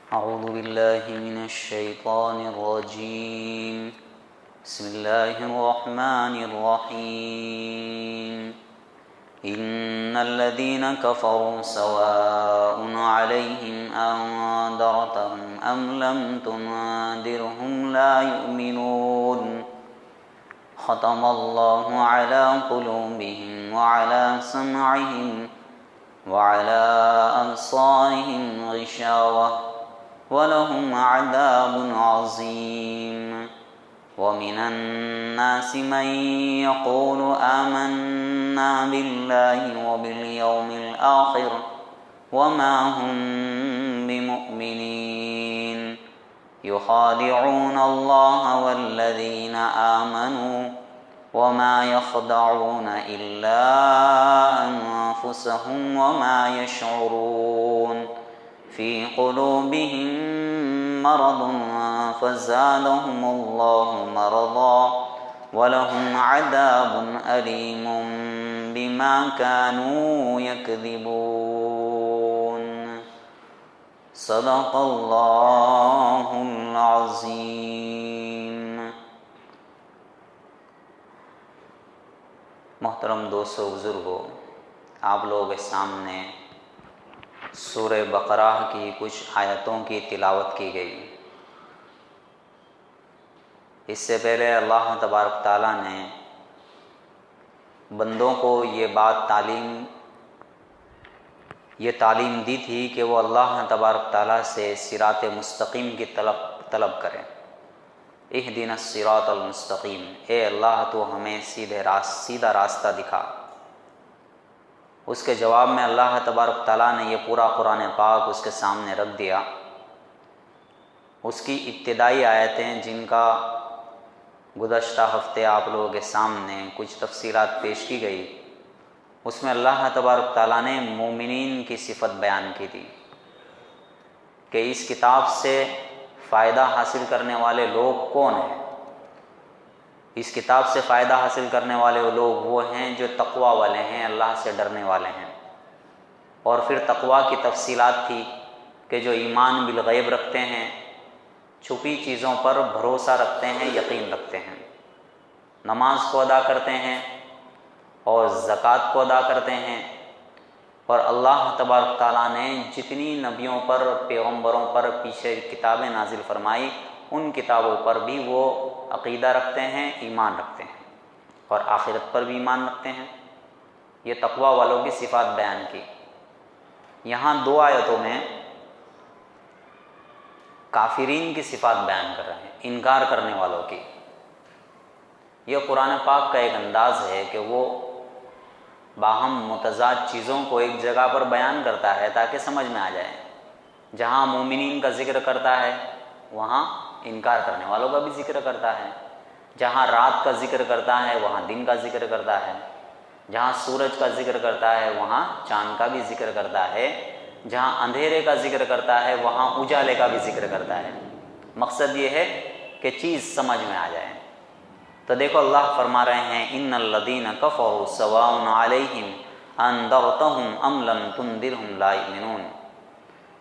أعوذ بالله من الشيطان الرجيم بسم الله الرحمن الرحيم إن الذين كفروا سواء عليهم أنذرتهم أم لم تنذرهم لا يؤمنون ختم الله على قلوبهم وعلى سمعهم وعلى أبصارهم غشاوة وَلَهُمْ عَذَابٌ عَظِيمٌ وَمِنَ النَّاسِ مَن يَقُولُ آمَنَّا بِاللَّهِ وَبِالْيَوْمِ الْآخِرِ وَمَا هُم بِمُؤْمِنِينَ يُخَادِعُونَ اللَّهَ وَالَّذِينَ آمَنُوا وَمَا يَخْدَعُونَ إِلَّا أَنفُسَهُمْ وَمَا يَشْعُرُونَ في قلوبهم مرض فزادهم الله مرضا ولهم عذاب أليم بما كانوا يكذبون صدق الله العظيم۔ محترم دوستو بزرگو، آپ لوگوں کے سامنے سورہ بقرہ کی کچھ آیتوں کی تلاوت کی گئی۔ اس سے پہلے اللہ تبارک تعالیٰ نے بندوں کو یہ تعلیم دی تھی کہ وہ اللہ تبارک تعالیٰ سے صراط مستقیم کی طلب کریں۔ اہدنا الصراط المستقیم، اے اللہ تو ہمیں سیدھا راستہ دکھا۔ اس کے جواب میں اللہ تبارک تعالیٰ نے یہ پورا قرآن پاک اس کے سامنے رکھ دیا۔ اس کی ابتدائی آیتیں جن کا گزشتہ ہفتے آپ لوگوں کے سامنے کچھ تفصیلات پیش کی گئی، اس میں اللہ تبارک تعالیٰ نے مومنین کی صفت بیان کی تھی کہ اس کتاب سے فائدہ حاصل کرنے والے لوگ کون ہیں۔ اس کتاب سے فائدہ حاصل کرنے والے لوگ وہ ہیں جو تقوی والے ہیں، اللہ سے ڈرنے والے ہیں۔ اور پھر تقوی کی تفصیلات تھی کہ جو ایمان بالغیب رکھتے ہیں، چھپی چیزوں پر بھروسہ رکھتے ہیں، یقین رکھتے ہیں، نماز کو ادا کرتے ہیں اور زکوٰۃ کو ادا کرتے ہیں، اور اللہ تبارک تعالیٰ نے جتنی نبیوں پر، پیغمبروں پر پیچھے کتابیں نازل فرمائی، ان کتابوں پر بھی وہ عقیدہ رکھتے ہیں، ایمان رکھتے ہیں، اور آخرت پر بھی ایمان رکھتے ہیں۔ یہ تقوی والوں کی صفات بیان کی۔ یہاں دو آیتوں میں کافرین کی صفات بیان کر رہے ہیں، انکار کرنے والوں کی۔ یہ قرآن پاک کا ایک انداز ہے کہ وہ باہم متضاد چیزوں کو ایک جگہ پر بیان کرتا ہے تاکہ سمجھ میں آ جائے۔ جہاں مومنین کا ذکر کرتا ہے وہاں انکار کرنے والوں کا بھی ذکر کرتا ہے، جہاں رات کا ذکر کرتا ہے وہاں دن کا ذکر کرتا ہے، جہاں سورج کا ذکر کرتا ہے وہاں چاند کا بھی ذکر کرتا ہے، جہاں اندھیرے کا ذکر کرتا ہے وہاں اجالے کا بھی ذکر کرتا ہے۔ مقصد یہ ہے کہ چیز سمجھ میں آ جائے۔ تو دیکھو اللہ فرما رہے ہیں ان الذین کفروا سواء علیہم انذرتہم ام لم تنذرہم لا یؤمنون،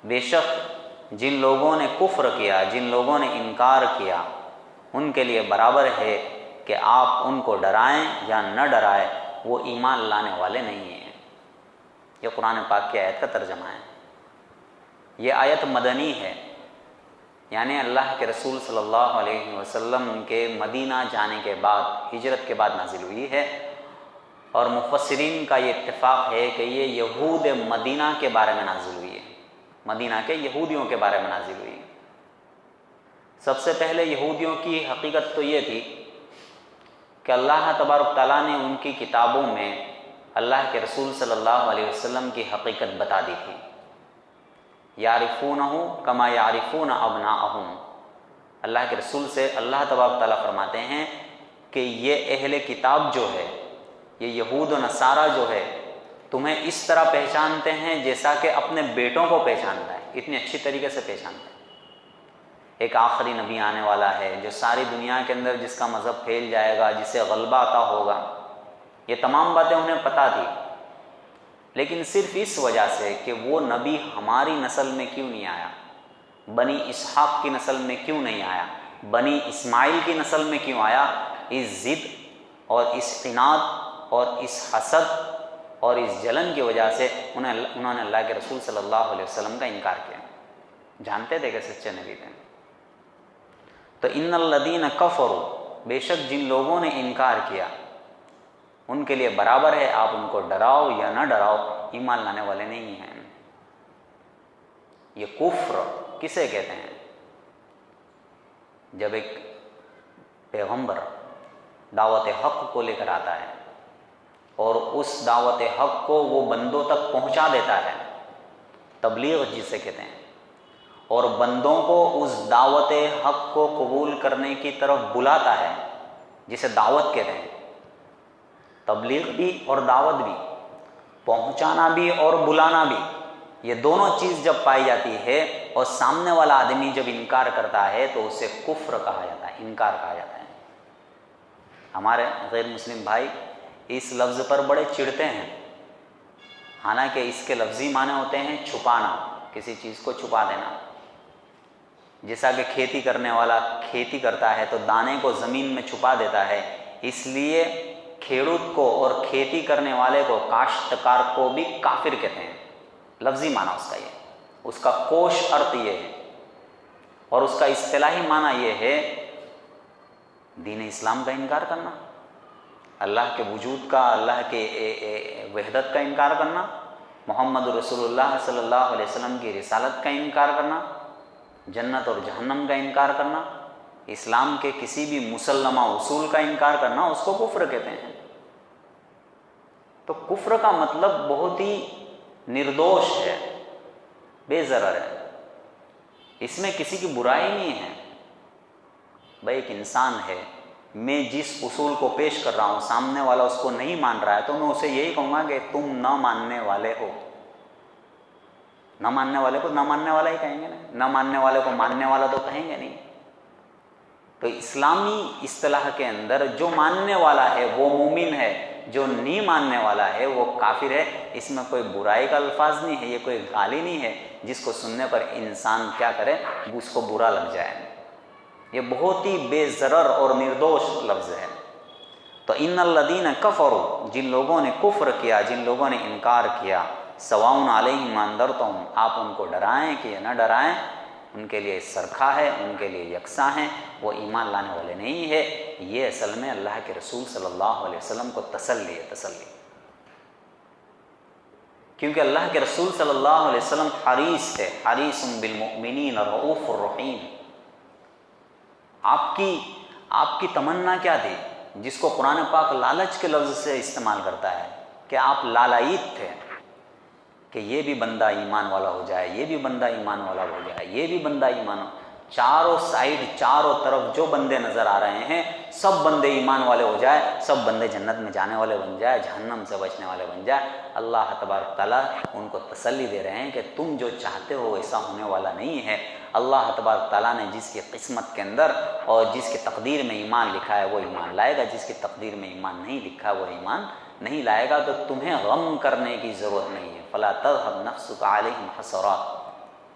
بے شک جن لوگوں نے کفر کیا، جن لوگوں نے انکار کیا، ان کے لیے برابر ہے کہ آپ ان کو ڈرائیں یا نہ ڈرائیں، وہ ایمان لانے والے نہیں ہیں۔ یہ قرآن پاک کی آیت کا ترجمہ ہے۔ یہ آیت مدنی ہے، یعنی اللہ کے رسول صلی اللہ علیہ وسلم کے مدینہ جانے کے بعد، ہجرت کے بعد نازل ہوئی ہے، اور مفسرین کا یہ اتفاق ہے کہ یہ یہود مدینہ کے بارے میں نازل ہوئی ہے، مدینہ کے یہودیوں کے بارے میں نازل ہوئی۔ سب سے پہلے یہودیوں کی حقیقت تو یہ تھی کہ اللہ تبارک تعالیٰ نے ان کی کتابوں میں اللہ کے رسول صلی اللہ علیہ وسلم کی حقیقت بتا دی تھی۔ یعرفونہ کما یعرفون ابناءہم، اللہ کے رسول سے اللہ تبارک تعالیٰ فرماتے ہیں کہ یہ اہل کتاب جو ہے، یہ یہود و نصارہ جو ہے، تمہیں اس طرح پہچانتے ہیں جیسا کہ اپنے بیٹوں کو پہچانتا ہے، اتنی اچھی طریقے سے پہچانتا ہے۔ ایک آخری نبی آنے والا ہے جو ساری دنیا کے اندر جس کا مذہب پھیل جائے گا، جسے غلبہ عطا ہوگا، یہ تمام باتیں انہیں پتہ تھی، لیکن صرف اس وجہ سے کہ وہ نبی ہماری نسل میں کیوں نہیں آیا، بنی اسحاق کی نسل میں کیوں نہیں آیا، بنی اسماعیل کی نسل میں کیوں آیا؟ اس ضد اور اس عناد اور اس حسد اور اس جلن کی وجہ سے انہوں نے اللہ کے رسول صلی اللہ علیہ وسلم کا انکار کیا، جانتے تھے کہ سچے نبی تھے۔ تو ان الذین کفروا، بے شک جن لوگوں نے انکار کیا، ان کے لیے برابر ہے آپ ان کو ڈراؤ یا نہ ڈراؤ، ایمان لانے والے نہیں ہیں۔ یہ کفر کسے کہتے ہیں؟ جب ایک پیغمبر دعوت حق کو لے کر آتا ہے اور اس دعوت حق کو وہ بندوں تک پہنچا دیتا ہے، تبلیغ جسے کہتے ہیں، اور بندوں کو اس دعوت حق کو قبول کرنے کی طرف بلاتا ہے، جسے دعوت کہتے ہیں۔ تبلیغ بھی اور دعوت بھی، پہنچانا بھی اور بلانا بھی، یہ دونوں چیز جب پائی جاتی ہے اور سامنے والا آدمی جب انکار کرتا ہے تو اسے کفر کہا جاتا ہے، انکار کہا جاتا ہے۔ ہمارے غیر مسلم بھائی اس لفظ پر بڑے چڑھتے ہیں، حالانکہ اس کے لفظی معنی ہوتے ہیں چھپانا، کسی چیز کو چھپا دینا۔ جیسا کہ کھیتی کرنے والا کھیتی کرتا ہے تو دانے کو زمین میں چھپا دیتا ہے، اس لیے کھیڑوت کو اور کھیتی کرنے والے کو، کاشتکار کو بھی کافر کہتے ہیں، لفظی معنی اس کا یہ، اس کا کوش ارتھ یہ ہے، اور اس کا اصطلاحی معنی یہ ہے دین اسلام کا انکار کرنا، اللہ کے وجود کا، اللہ کے وحدت کا انکار کرنا، محمد رسول اللہ صلی اللہ علیہ وسلم کی رسالت کا انکار کرنا، جنت اور جہنم کا انکار کرنا، اسلام کے کسی بھی مسلمہ اصول کا انکار کرنا، اس کو کفر کہتے ہیں۔ تو کفر کا مطلب بہت ہی نردوش ہے، بے ضرر ہے، اس میں کسی کی برائی نہیں ہے۔ بھائی ایک انسان ہے، میں جس اصول کو پیش کر رہا ہوں سامنے والا اس کو نہیں مان رہا ہے تو میں اسے یہی کہوں گا کہ تم نہ ماننے والے ہو۔ نہ ماننے والے کو نہ ماننے والا ہی کہیں گے نا، نہ ماننے والے کو ماننے والا تو کہیں گے نہیں۔ تو اسلامی اصطلاح کے اندر جو ماننے والا ہے وہ مومن ہے، جو نہیں ماننے والا ہے وہ کافر ہے۔ اس میں کوئی برائی کا الفاظ نہیں ہے، یہ کوئی گالی نہیں ہے جس کو سننے پر انسان کیا کرے، اس کو برا لگ جائے۔ یہ بہت ہی بے ضرر اور نردوش لفظ ہے۔ تو ان الذین کفروا، جن لوگوں نے کفر کیا، جن لوگوں نے انکار کیا، سواء علیہم انذرتہم، آپ ان کو ڈرائیں کہ یا نہ ڈرائیں، ان کے لیے سرکھا ہے، ان کے لیے یکساں ہیں، وہ ایمان لانے والے نہیں ہے۔ یہ اصل میں اللہ کے رسول صلی اللہ علیہ وسلم کو تسلی ہے، تسلی، کیونکہ اللہ کے رسول صلی اللہ علیہ وسلم حریص تھے، حریص بالمؤمنین رؤوف الرحیم۔ آپ کی تمنا کیا تھی، جس کو قرآن پاک لالچ کے لفظ سے استعمال کرتا ہے کہ آپ لالعید تھے کہ یہ بھی بندہ ایمان والا ہو جائے، یہ بھی بندہ ایمان والا ہو جائے، یہ بھی بندہ ایمان، چاروں سائڈ، چاروں طرف جو بندے نظر آ رہے ہیں سب بندے ایمان والے ہو جائے، سب بندے جنت میں جانے والے بن جائے، جہنم سے بچنے والے بن جائے۔ اللہ تبارک تعالیٰ ان کو تسلی دے رہے ہیں کہ تم جو چاہتے ہو ایسا ہونے والا نہیں ہے۔ اللہ تبارک تعالیٰ نے جس کی قسمت کے اندر اور جس کی تقدیر میں ایمان لکھا ہے وہ ایمان لائے گا، جس کی تقدیر میں ایمان نہیں لکھا وہ ایمان نہیں لائے گا۔ تو تمہیں غم کرنے کی ضرورت نہیں ہے، فلا تذهب نفسك عليهم حسرات،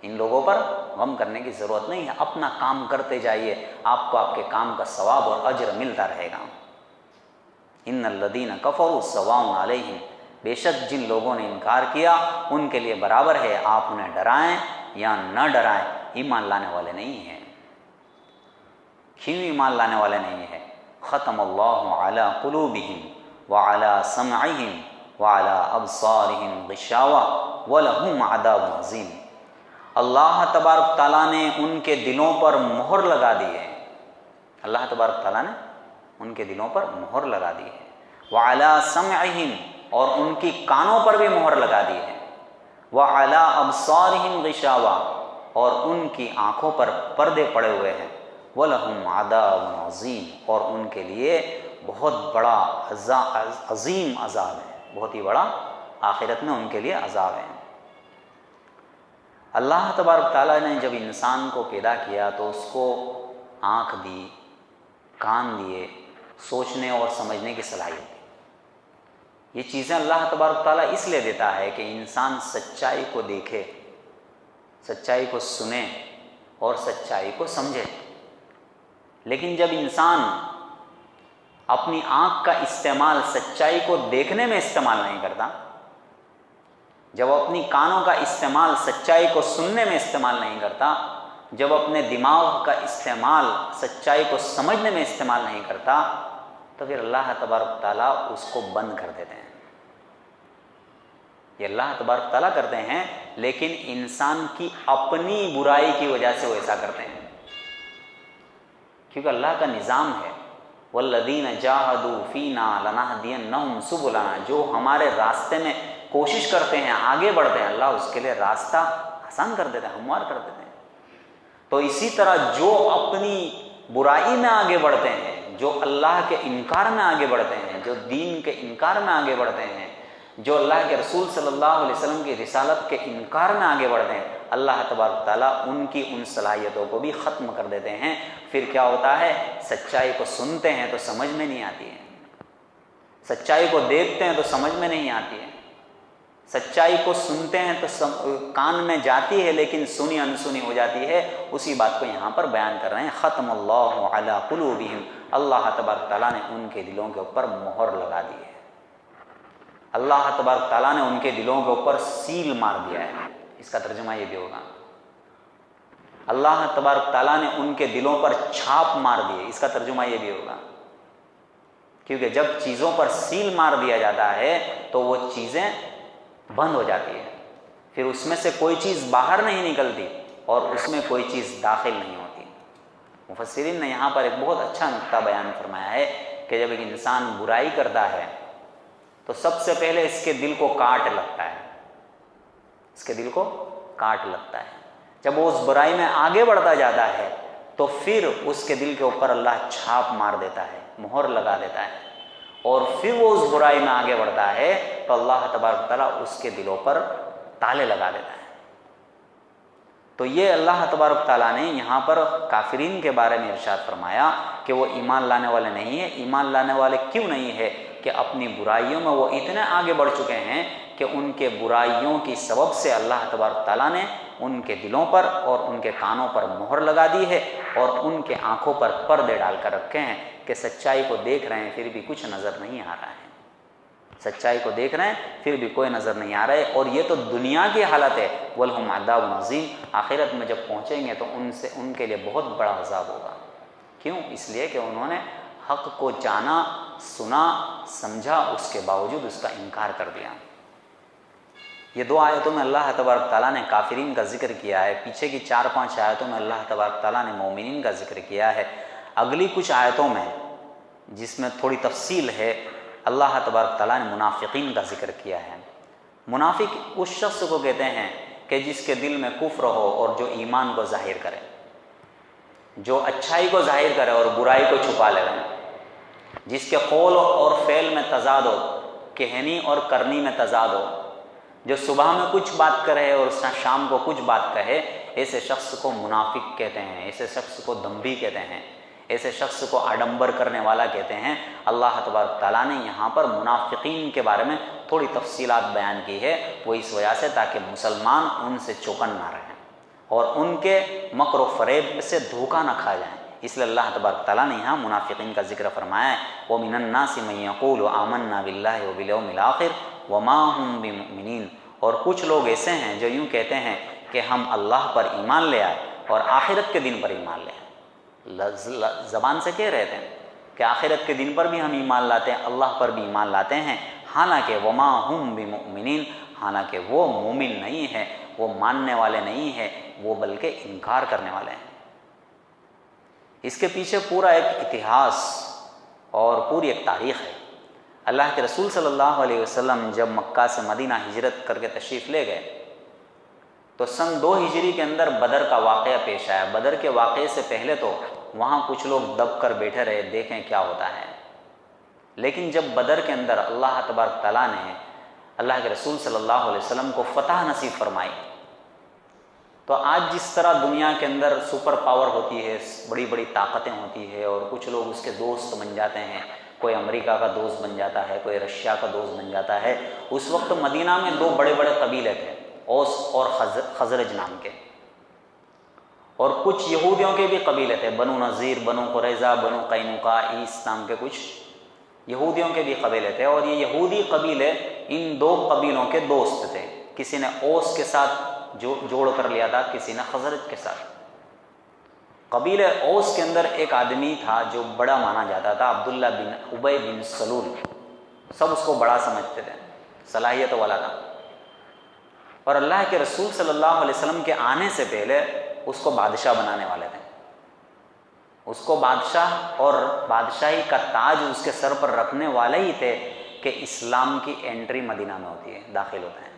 ان لوگوں پر غم کرنے کی ضرورت نہیں ہے، اپنا کام کرتے جائیے، آپ کو آپ کے کام کا ثواب اور اجر ملتا رہے گا۔ ان الذین کفروا سواء علیہم، بے شک جن لوگوں نے انکار کیا ان کے لیے برابر ہے، آپ انہیں ڈرائیں یا نہ ڈرائیں، ایمان لانے والے نہیں ہیں۔ کیوں ایمان لانے والے نہیں ہیں؟ ختم اللہ علی قلوبہم وعلی سمعہم وعلی ابصارہم غشاوہ ولہم عذاب عظیم۔ اللہ تبارک تعالیٰ نے ان کے دلوں پر مہر لگا دی ہے، اللہ تبارک تعالیٰ نے ان کے دلوں پر مہر لگا دی ہے، وعلی سمعہم، اور ان کی کانوں پر بھی مہر لگا دی ہے، وعلی ابصارہم غشاوہ، اور ان کی آنکھوں پر پردے پڑے ہوئے ہیں، وَلَهُمْ عَذَابٌ عَظِيمٌ، اور ان کے لیے بہت بڑا عظیم عذاب ہے، بہت ہی بڑا آخرت میں ان کے لیے عذاب ہے۔ اللہ تبارک تعالیٰ نے جب انسان کو پیدا کیا تو اس کو آنکھ دی، کان دیے، سوچنے اور سمجھنے کی صلاحیت دی۔ یہ چیزیں اللہ تبارک تعالیٰ اس لیے دیتا ہے کہ انسان سچائی کو دیکھے، سچائی کو سنے، اور سچائی کو سمجھے۔ لیکن جب انسان اپنی آنکھ کا استعمال سچائی کو دیکھنے میں استعمال نہیں کرتا، جب اپنی کانوں کا استعمال سچائی کو سننے میں استعمال نہیں کرتا، جب اپنے دماغ کا استعمال سچائی کو سمجھنے میں استعمال نہیں کرتا، تو پھر اللہ تبارک تعالیٰ اس کو بند کر دیتے ہیں۔ یہ اللہ تبارک تعالیٰ کرتے ہیں، لیکن انسان کی اپنی برائی کی وجہ سے وہ ایسا کرتے ہیں، کیونکہ اللہ کا نظام ہے وَالَّذِينَ جَاهَدُوا فِينَا لَنَهْدِيَنَّهُمْ سُبُلَنَا، جو ہمارے راستے میں کوشش کرتے ہیں، آگے بڑھتے ہیں، اللہ اس کے لیے راستہ آسان کر دیتے ہیں، ہموار کر دیتے ہیں۔ تو اسی طرح جو اپنی برائی میں آگے بڑھتے ہیں، جو اللہ کے انکار میں آگے بڑھتے ہیں، جو دین کے انکار میں آگے بڑھتے ہیں، جو اللہ کے رسول صلی اللہ علیہ وسلم کی رسالت کے انکار میں آگے بڑھتے ہیں، اللہ تبارک تعالیٰ ان کی ان صلاحیتوں کو بھی ختم کر دیتے ہیں۔ پھر کیا ہوتا ہے؟ سچائی کو سنتے ہیں تو سمجھ میں نہیں آتی ہے، سچائی کو دیکھتے ہیں تو سمجھ میں نہیں آتی ہے، سچائی کو سنتے ہیں تو کان میں جاتی ہے لیکن سنی انسنی ہو جاتی ہے۔ اسی بات کو یہاں پر بیان کر رہے ہیں، ختم اللہ علی قلوبہم، اللہ تبارک تعالیٰ نے ان کے دلوں کے اوپر مہر لگا دی ہے، اللہ تبارک تعالیٰ نے ان کے دلوں کے اوپر سیل مار دیا ہے۔ اس کا ترجمہ یہ بھی ہوگا، اللہ تبارک تعالیٰ نے ان کے دلوں پر چھاپ مار دی ہے، اس کا ترجمہ یہ بھی ہوگا، کیونکہ جب چیزوں پر سیل مار دیا جاتا ہے تو وہ چیزیں بند ہو جاتی ہے، پھر اس میں سے کوئی چیز باہر نہیں نکلتی اور اس میں کوئی چیز داخل نہیں ہوتی۔ مفسرین نے یہاں پر ایک بہت اچھا نقطہ بیان فرمایا ہے کہ جب ایک انسان برائی کرتا ہے تو سب سے پہلے اس کے دل کو کاٹ لگتا ہے، اس کے دل کو کاٹ لگتا ہے۔ جب وہ اس برائی میں آگے بڑھتا جاتا ہے تو پھر اس کے دل کے اوپر اللہ چھاپ مار دیتا ہے، مہر لگا دیتا ہے، اور پھر وہ اس برائی میں آگے بڑھتا ہے تو اللہ تبارک تعالیٰ اس کے دلوں پر تالے لگا دیتا ہے۔ تو یہ اللہ تبارک تعالیٰ نے یہاں پر کافرین کے بارے میں ارشاد فرمایا کہ وہ ایمان لانے والے نہیں ہیں۔ ایمان لانے والے کیوں نہیں ہے؟ کہ اپنی برائیوں میں وہ اتنے آگے بڑھ چکے ہیں کہ ان کے برائیوں کی سبب سے اللہ تبارک تعالیٰ نے ان کے دلوں پر اور ان کے کانوں پر مہر لگا دی ہے، اور ان کے آنکھوں پر پردے ڈال کر رکھے ہیں کہ سچائی کو دیکھ رہے ہیں پھر بھی کچھ نظر نہیں آ رہا ہے، سچائی کو دیکھ رہے ہیں پھر بھی کوئی نظر نہیں آ رہا ہے۔ اور یہ تو دنیا کی حالت ہے، وَلَهُمْ عَذَابٌ عَظِيمٌ، آخرت میں جب پہنچیں گے تو ان کے لیے بہت بڑا عذاب ہوگا۔ کیوں؟ اس لیے کہ انہوں نے حق کو جانا، سنا، سمجھا، اس کے باوجود اس کا انکار کر دیا۔ یہ دو آیتوں میں اللہ تبارک تعالیٰ نے کافرین کا ذکر کیا ہے، پیچھے کی 4-5 آیتوں میں اللہ تبارک تعالیٰ نے مومنین کا ذکر کیا ہے۔ اگلی کچھ آیتوں میں جس میں تھوڑی تفصیل ہے، اللہ تبارک تعالیٰ نے منافقین کا ذکر کیا ہے۔ منافق اس شخص کو کہتے ہیں کہ جس کے دل میں کفر ہو اور جو ایمان کو ظاہر کرے، جو اچھائی کو ظاہر کرے اور برائی کو چھپا لے رہے، جس کے قول اور فعل میں تضاد ہو، کہنی اور کرنی میں تضاد ہو، جو صبح میں کچھ بات کرے اور شام کو کچھ بات کہے، ایسے شخص کو منافق کہتے ہیں، ایسے شخص کو دمبی کہتے ہیں، ایسے شخص کو آڈمبر کرنے والا کہتے ہیں۔ اللہ تبارک تعالیٰ نے یہاں پر منافقین کے بارے میں تھوڑی تفصیلات بیان کی ہے، وہ اس وجہ سے تاکہ مسلمان ان سے چوکن نہ رہیں اور ان کے مکر و فریب سے دھوکہ نہ کھا جائیں، اس لیے اللہ تبارک تعالیٰ نے یہاں منافقین کا ذکر فرمایا ہے۔ وَمِنَ النَّاسِ مَن يَقُولُ آمَنَّا بِاللَّهِ وَبِالْيَوْمِ الْآخِرِ وَمَا هُمْ بِمُؤْمِنِينَ، اور کچھ لوگ ایسے ہیں جو یوں کہتے ہیں کہ ہم اللہ پر ایمان لے آئے اور آخرت کے دن پر ایمان لے آئے، زبان سے کہہ رہے تھے کہ آخرت کے دن پر بھی ہم ایمان لاتے ہیں، اللہ پر بھی ایمان لاتے ہیں، حالانکہ وما ہم بمؤمنین، حالانکہ وہ مومن نہیں ہے، وہ ماننے والے نہیں ہیں، وہ بلکہ انکار کرنے والے ہیں۔ اس کے پیچھے پورا ایک اتہاس اور پوری ایک تاریخ ہے۔ اللہ کے رسول صلی اللہ علیہ وسلم جب مکہ سے مدینہ ہجرت کر کے تشریف لے گئے تو سن 2 ہجری کے اندر بدر کا واقعہ پیش آیا۔ بدر کے واقعے سے پہلے تو وہاں کچھ لوگ دب کر بیٹھے رہے، دیکھیں کیا ہوتا ہے، لیکن جب بدر کے اندر اللہ تبارک تعالیٰ نے اللہ کے رسول صلی اللہ علیہ وسلم کو فتح نصیب فرمائی، تو آج جس طرح دنیا کے اندر سپر پاور ہوتی ہے، بڑی بڑی طاقتیں ہوتی ہے اور کچھ لوگ اس کے دوست بن جاتے ہیں، کوئی امریکہ کا دوست بن جاتا ہے، کوئی رشیا کا دوست بن جاتا ہے، اس وقت مدینہ میں 2 بڑے بڑے قبیلے تھے، اوس اور خزرج نام کے، اور کچھ یہودیوں کے بھی قبیلے تھے، بنو نذیر، بنو قریظہ، بنو قینقاع، اس نام کے کچھ یہودیوں کے بھی قبیلے تھے، اور یہ یہودی قبیلے ان دو قبیلوں کے دوست تھے، کسی نے اوس کے ساتھ جوڑ کر لیا تھا، کسی نے خزرج کے ساتھ۔ قبیلہ اوس کے اندر ایک آدمی تھا جو بڑا مانا جاتا تھا، عبداللہ بن ابی بن سلول، سب اس کو بڑا سمجھتے تھے، صلاحیت والا تھا، اور اللہ کے رسول صلی اللہ علیہ وسلم کے آنے سے پہلے اس کو بادشاہ بنانے والے تھے، اس کو بادشاہ اور بادشاہی کا تاج اس کے سر پر رکھنے والے ہی تھے کہ اسلام کی انٹری مدینہ میں ہوتی ہے، داخل ہوتے ہیں،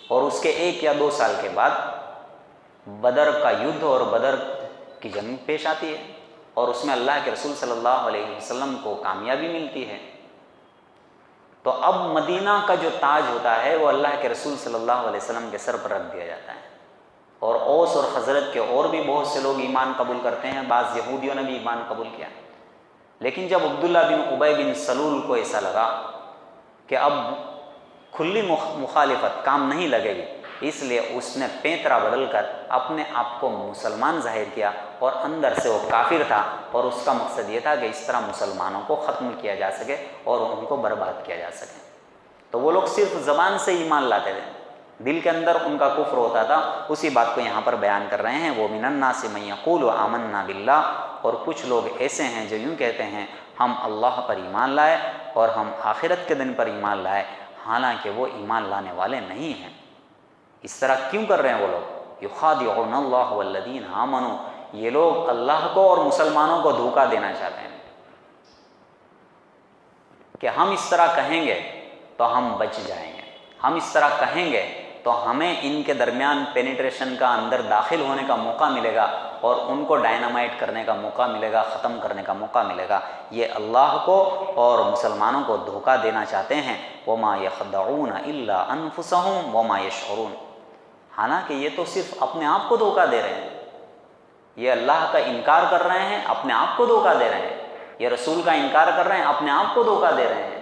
اور اس کے 1 یا 2 سال کے بعد بدر کا یدھ اور بدر کی جنگ پیش آتی ہے، اور اس میں اللہ کے رسول صلی اللہ علیہ وسلم کو کامیابی ملتی ہے۔ تو اب مدینہ کا جو تاج ہوتا ہے وہ اللہ کے رسول صلی اللہ علیہ وسلم کے سر پر رکھ دیا جاتا ہے، اور اوس اور خزرج کے اور بھی بہت سے لوگ ایمان قبول کرتے ہیں، بعض یہودیوں نے بھی ایمان قبول کیا، لیکن جب عبداللہ بن ابی بن سلول کو ایسا لگا کہ اب کھلی مخالفت کام نہیں لگے گی، اس لیے اس نے پیترا بدل کر اپنے آپ کو مسلمان ظاہر کیا، اور اندر سے وہ کافر تھا، اور اس کا مقصد یہ تھا کہ اس طرح مسلمانوں کو ختم کیا جا سکے اور ان کو برباد کیا جا سکے۔ تو وہ لوگ صرف زبان سے ایمان لاتے تھے، دل کے اندر ان کا کفر ہوتا تھا، اسی بات کو یہاں پر بیان کر رہے ہیں، وہ من الناس من یقول آمنا باللہ، اور کچھ لوگ ایسے ہیں جو یوں کہتے ہیں ہم اللہ پر ایمان لائے اور ہم آخرت کے دن پر ایمان لائے، حالانکہ وہ ایمان لانے والے نہیں ہیں۔ اس طرح کیوں کر رہے ہیں وہ لوگ؟ یخادعون اللہ والذین آمنوا، یہ لوگ اللہ کو اور مسلمانوں کو دھوکہ دینا چاہتے ہیں کہ ہم اس طرح کہیں گے تو ہم بچ جائیں گے، ہم اس طرح کہیں گے تو ہمیں ان کے درمیان پینیٹریشن کا، اندر داخل ہونے کا موقع ملے گا، اور ان کو ڈائنامائٹ کرنے کا موقع ملے گا، ختم کرنے کا موقع ملے گا۔ یہ اللہ کو اور مسلمانوں کو دھوکہ دینا چاہتے ہیں۔ وما یخدعون الا انفسهم وما یشعرون، حالانکہ یہ تو صرف اپنے آپ کو دھوکہ دے رہے ہیں، یہ اللہ کا انکار کر رہے ہیں، اپنے آپ کو دھوکہ دے رہے ہیں، یہ رسول کا انکار کر رہے ہیں، اپنے آپ کو دھوکہ دے رہے ہیں،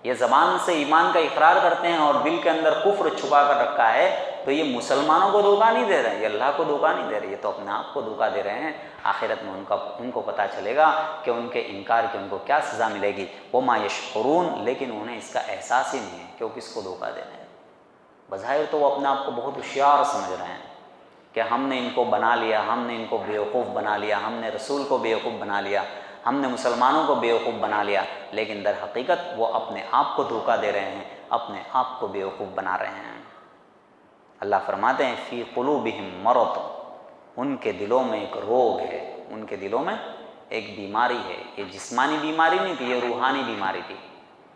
یہ زبان سے ایمان کا اقرار کرتے ہیں اور دل کے اندر کفر چھپا کر رکھا ہے، تو یہ مسلمانوں کو دھوکہ نہیں دے رہے ہیں، یہ اللہ کو دھوکہ نہیں دے رہے، یہ تو اپنے آپ کو دھوکہ دے رہے ہیں۔ آخرت میں ان کو پتہ چلے گا کہ ان کے انکار کی ان کو کیا سزا ملے گی۔ وما یشعرون، لیکن انہیں اس کا احساس ہی نہیں ہے کہ وہ کس کو دھوکہ دے رہے ہیں۔ بظاہر تو وہ اپنے آپ کو بہت ہوشیار سمجھ رہے ہیں کہ ہم نے ان کو بنا لیا، ہم نے ان کو بیوقوف بنا لیا، ہم نے رسول کو بیوقوف بنا لیا، ہم نے مسلمانوں کو بیوقوف بنا لیا، لیکن در حقیقت وہ اپنے آپ کو دھوکہ دے رہے ہیں، اپنے آپ کو بیوقوف بنا رہے ہیں۔ اللہ فرماتے ہیں فی قلوبہم مرض، ان کے دلوں میں ایک روگ ہے، ان کے دلوں میں ایک بیماری ہے۔ یہ جسمانی بیماری نہیں تھی، یہ روحانی بیماری تھی،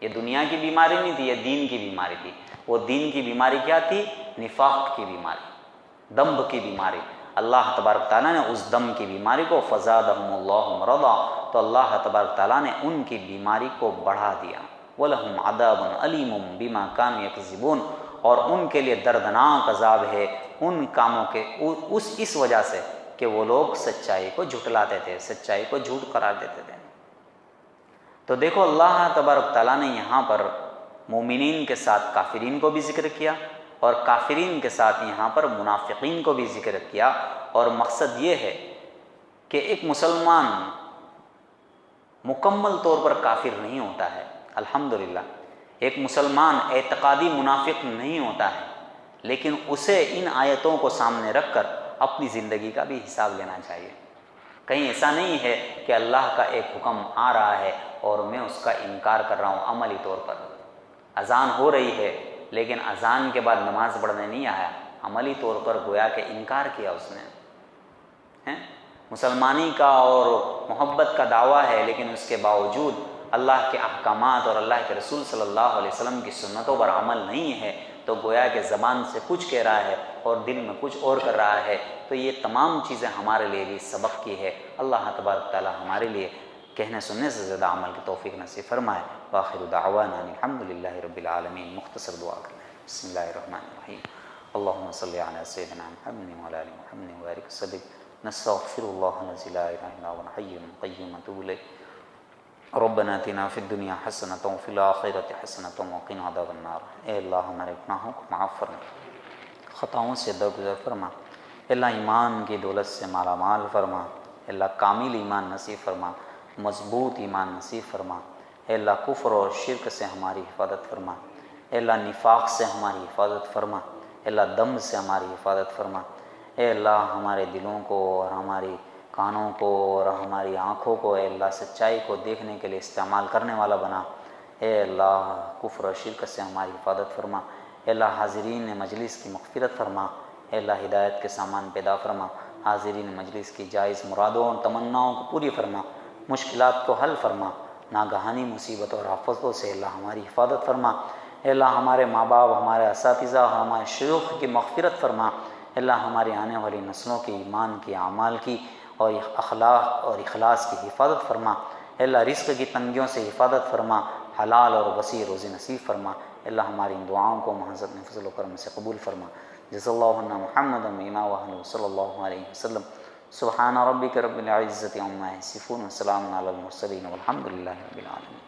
یہ دنیا کی بیماری نہیں تھی، یہ دین کی بیماری تھی۔ وہ دین کی بیماری کیا تھی؟ نفاق کی بیماری، دمب کی بیماری۔ اللہ تبارک تعالیٰ نے اس دم کی بیماری کو فزادہم اللہ مرضا، تو اللہ تبارک تعالیٰ نے ان کی بیماری کو بڑھا دیا۔ وَلَهُمْ عَذَابٌ عَلِيمٌ بِمَا كَانُوا يَكْذِبُونَ، اور ان کے لیے دردناک عذاب ہے ان کاموں کے اس وجہ سے کہ وہ لوگ سچائی کو جھٹلاتے تھے، سچائی کو جھوٹ قرار دیتے تھے۔ تو دیکھو اللہ تبارک تعالیٰ نے یہاں پر مومنین کے ساتھ کافرین کو بھی ذکر کیا، اور کافرین کے ساتھ یہاں پر منافقین کو بھی ذکر کیا، اور مقصد یہ ہے کہ ایک مسلمان مکمل طور پر کافر نہیں ہوتا ہے، الحمدللہ ایک مسلمان اعتقادی منافق نہیں ہوتا ہے، لیکن اسے ان آیتوں کو سامنے رکھ کر اپنی زندگی کا بھی حساب لینا چاہیے۔ کہیں ایسا نہیں ہے کہ اللہ کا ایک حکم آ رہا ہے اور میں اس کا انکار کر رہا ہوں عملی طور پر، اذان ہو رہی ہے لیکن اذان کے بعد نماز پڑھنے نہیں آیا، عملی طور پر گویا کہ انکار کیا اس نے۔ مسلمانی کا اور محبت کا دعویٰ ہے، لیکن اس کے باوجود اللہ کے احکامات اور اللہ کے رسول صلی اللہ علیہ وسلم کی سنتوں پر عمل نہیں ہے، تو گویا کہ زبان سے کچھ کہہ رہا ہے اور دل میں کچھ اور کر رہا ہے۔ تو یہ تمام چیزیں ہمارے لیے بھی سبق کی ہے۔ اللہ تبارک تعالیٰ ہمارے لیے کہنے سننے سے زیادہ عمل کی توفیق نصیب فرمائے۔ وآخر دعوانا الحمدللہ رب العالمین۔ مختصر دعا کریں۔ بسم اللہ الرحمن الرحیم۔ اللہم صلی علی سیدنا محمد وعلی آل محمد وبارک وسلم۔ نستغفر اللہ الذی لا الہ الا هو الحی القیوم ونتوب الیہ۔ ربنا آتنا فی الدنیا حسنۃ وفی الآخرۃ حسنۃ وقنا عذاب النار۔ اے اللہ ہمارے گناہوں کو معاف فرما، خطاؤں سے درگزر فرما، اللہ ایمان کی دولت سے مالا مال فرما، اللہ کامل ایمان نصیب فرما، مضبوط ایمان نصیب فرما، اللہ کفر اور شرک سے ہماری حفاظت فرما، اللہ نفاق سے ہماری حفاظت فرما، اللہ دم سے ہماری حفاظت فرما، اے اللہ ہمارے دلوں کو اور ہماری کانوں کو اور ہماری آنکھوں کو اے اللہ سچائی کو دیکھنے کے لیے استعمال کرنے والا بنا، اے اللہ کفر و شرک سے ہماری حفاظت فرما، اے اللہ حاضرین مجلس کی مغفرت فرما، اے اللہ ہدایت کے سامان پیدا فرما، حاضرین مجلس کی جائز مرادوں اور تمناؤں کو پوری فرما، مشکلات کو حل فرما، ناگہانی مصیبتوں اور آفتوں سے اللہ ہماری حفاظت فرما، اے اللہ ہمارے ماں باپ، ہمارے اساتذہ اور ہمارے شیوخ کی مغفرت فرما، اے اللہ ہماری آنے والی نسلوں کی ایمان کی، اعمال کی اور اخلاق اور اخلاص کی حفاظت فرما، اے اللہ رزق کی تنگیوں سے حفاظت فرما، حلال اور وسیع روزی نصیب فرما، اے اللہ ہماری ان دعاؤں کو محضرت فضل و کرم سے قبول فرما، جزا اللہ عنا محمد مینا وحن صلی اللہ علیہ وسلم، سبحان ربک رب العزت عما یصفون وسلام علی المرسلین والحمد للہ رب العالمین۔